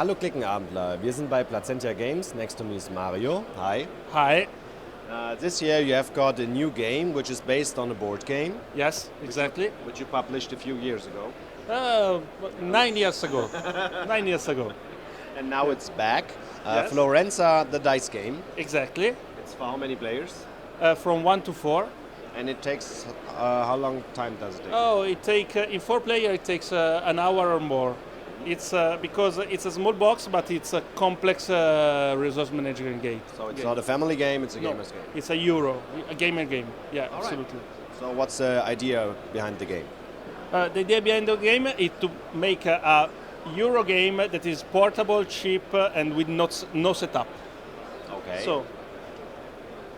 Hallo Klickenabendler, wir sind bei Placentia Games. Next to me is Mario. Hi. Hi. This year you have got a new game which is based on a board game. Yes, exactly. Which you published a few years ago. 9 years ago. 9 years ago. And now it's back. Yes. Florenza, the dice game. Exactly. It's for how many players? From 1 to 4. And it takes, how long time does it take? Oh, in 4 player it takes an hour or more. It's because it's a small box, but it's a complex resource management game. So it's not a family game, it's a gamer's game. It's a gamer game. Yeah, All absolutely. Right. So what's the idea behind the game? The idea behind the game is to make a Euro game that is portable, cheap, and with no setup. Okay. So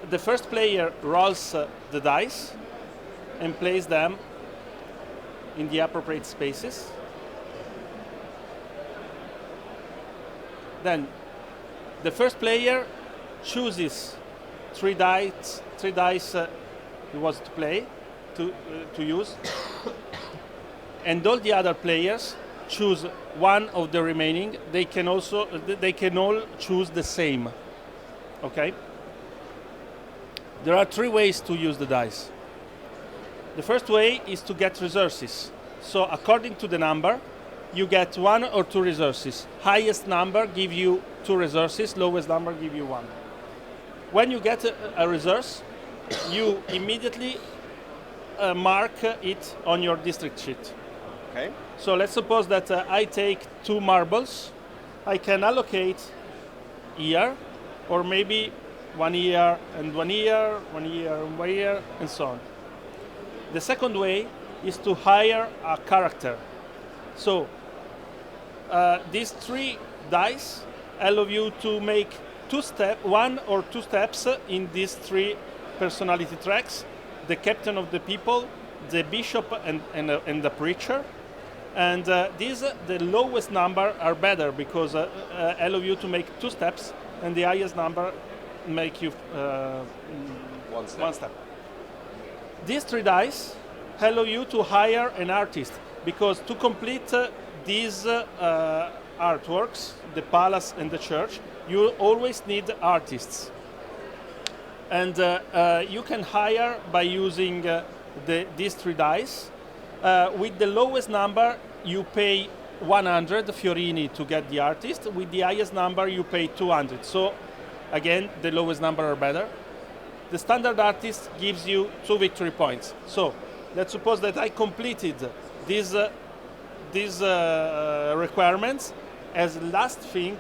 the first player rolls the dice and places them in the appropriate spaces. Then the first player chooses three dice he wants to play, to use, and all the other players choose one of the remaining. They can all choose the same. Okay. There are 3 ways to use the dice. The first way is to get resources. So according to the number, you get 1 or 2 resources. Highest number give you 2 resources, lowest number give you 1. When you get a resource, you immediately mark it on your district sheet. Okay. So let's suppose that I take 2 marbles. I can allocate here, or maybe 1 year and 1 year, 1 year and 1 year, and so on. The second way is to hire a character. So these 3 dice allow you to make 1 or 2 steps in these 3 personality tracks: the captain of the people, the bishop, and the preacher. And the lowest number are better because allow you to make 2 steps, and the highest number make you 1 step. These 3 dice allow you to hire an artist, because to complete these artworks, the palace and the church, you always need artists. And you can hire by using these 3 dice. With the lowest number, you pay 100 fiorini to get the artist. With the highest number, you pay 200. So again, the lowest number are better. The standard artist gives you 2 victory points. So let's suppose that I completed these requirements. As last thing,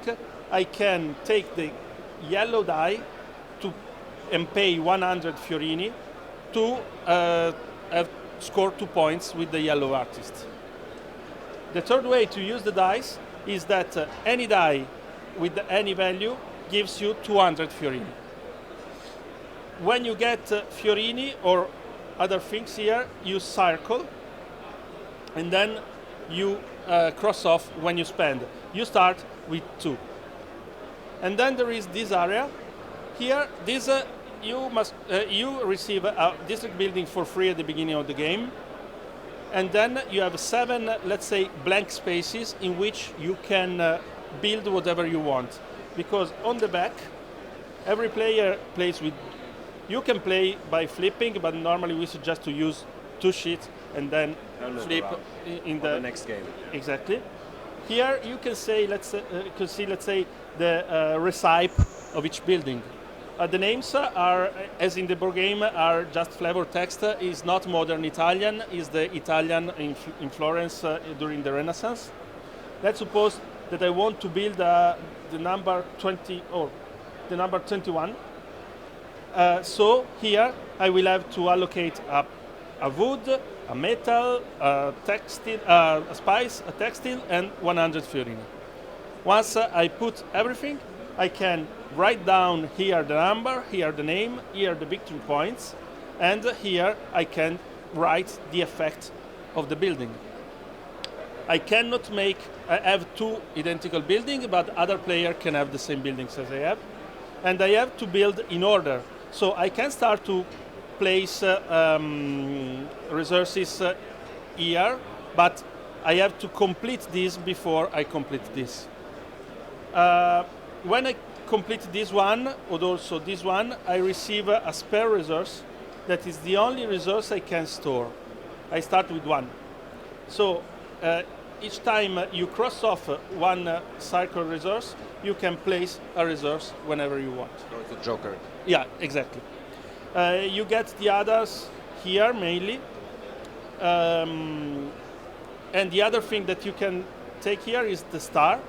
I can take the yellow die and pay 100 fiorini to score 2 points with the yellow artist. The third way to use the dice is that any die with any value gives you 200 fiorini. When you get fiorini or other things here, you circle, and then you cross off when you spend. You start with 2. And then there is this area. Here, you receive a district building for free at the beginning of the game. And then you have 7, let's say, blank spaces in which you can build whatever you want. Because on the back, every player plays with. You can play by flipping, but normally we suggest to use 2 sheets and then flip in the next game. Exactly. Here you can say, let's say, the recipe of each building. The names are, as in the board game, are just flavor text. Is not modern Italian. Is the Italian in Florence during the Renaissance. Let's suppose that I want to build the number 20 or the number 21. So here I will have to allocate a wood, a metal, a textile, a spice, a textile, and 100 fiorini. Once I put everything, I can write down here the number, here the name, here the victory points, and here I can write the effect of the building. I cannot have 2 identical buildings, but other player can have the same buildings as I have. And I have to build in order. So I can start to place resources here, but I have to complete this before I complete this. When I complete this one, or also this one, I receive a spare resource that is the only resource I can store. I start with one. So each time you cross off one circle resource, you can place a resource whenever you want. So it's a joker. Yeah, exactly. You get the others here mainly. And the other thing that you can take here is the star.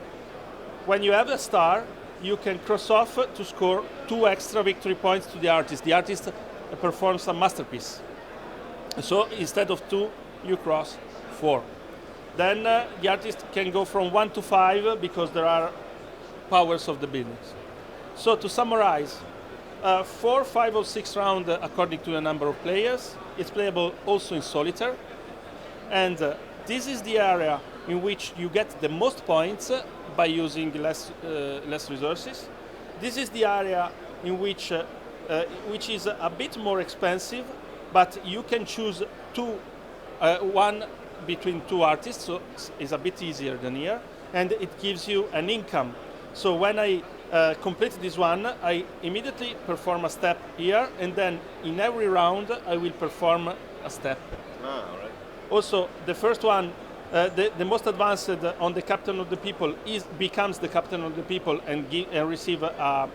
When you have a star, you can cross off to score 2 extra victory points to the artist. The artist performs a masterpiece. So instead of 2, you cross 4. Then the artist can go from 1 to 5 because there are powers of the buildings. So to summarize, 4, 5, or 6 rounds according to the number of players. It's playable also in solitaire. And this is the area in which you get the most points by using less resources. This is the area in which is a bit more expensive, but you can choose one between 2 artists, so it's a bit easier than here, and it gives you an income. So when I complete this one, I immediately perform a step here, and then in every round I will perform a step. Ah, all right. Also, the first one, the most advanced on the captain of the people becomes the captain of the people and receive a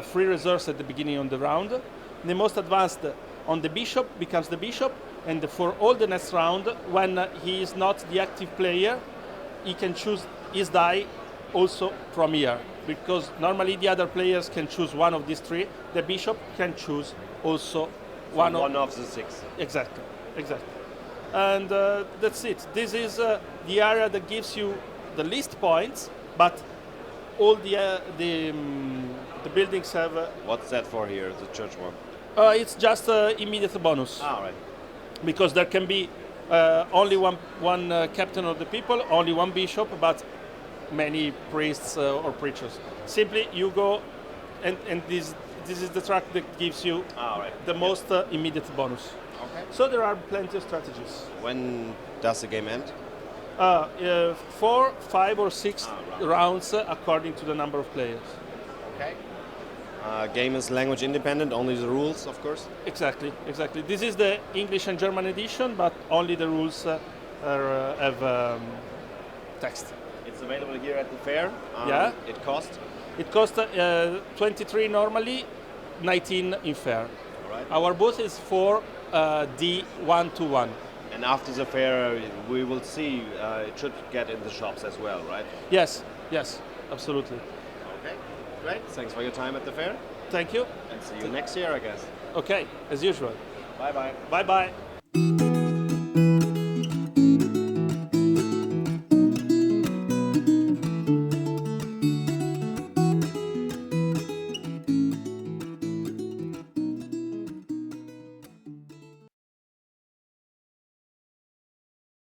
free resource at the beginning of the round. The most advanced on the bishop becomes the bishop, and for all the next round, when he is not the active player, he can choose his die also from here, because normally the other players can choose one of these 3. The bishop can choose also One of the 6. Exactly. And that's it. This is the area that gives you the least points, but all the buildings have. What's that for here, the church one? It's just immediate bonus. Ah, all right. Because there can be only one captain of the people, only one bishop, but many priests or preachers. Simply you go, and this is the track that gives you the most immediate bonus. Okay. So there are plenty of strategies. When does the game end? 4, 5, or 6 rounds according to the number of players. Okay. Game is language independent, only the rules, of course. Exactly. This is the English and German edition, but only the rules have text. It's available here at the fair. Yeah. It costs? It costs 23 normally, 19 in fair. All right. Our booth is for D121. And after the fair, we will see it should get in the shops as well, right? Yes, absolutely. Okay, great. Thanks for your time at the fair. Thank you. And see you next year, I guess. Okay, as usual. Bye-bye. Bye-bye.